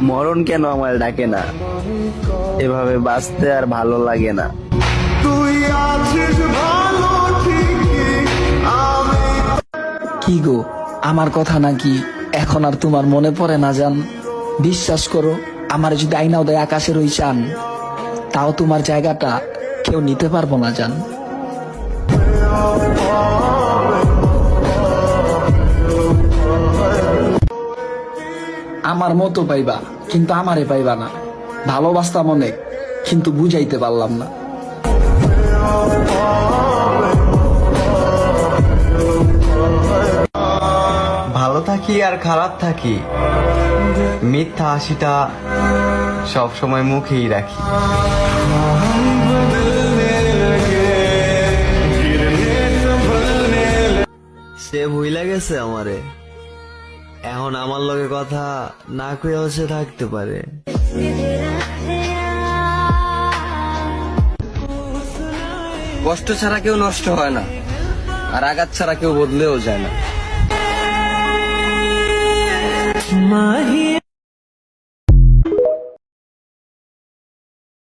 মরণ কেন আমার ডাকে না, এভাবে বাঁচতে আর ভালো লাগে না। কি গো, আমার কথা নাকি এখন আর তোমার মনে পড়ে না জান? বিশ্বাস করো, আমার যদি আইনাও দেয় আকাশের ওই চান, তাও তোমার জায়গাটা কেউ নিতে পারবো না জান। আমার মতো পাইবা কিন্তু আমারে পাইবা না, ভালোবাসতাম অনেক কিন্তু বুঝাইতে পারলাম না। ভালো থাকি আর খারাপ থাকি, মিথ্যা হাসিটা সব সময় মুখেই রাখি। সে ভুইলা গেছে আমারে, এখন আমার লগে কথা না কইয়াও সে থাকতে পারে। কষ্ট ছাড়া কেউ নষ্ট হয় না, আর আঘাত ছাড়া কেউ বদলেও যায় না।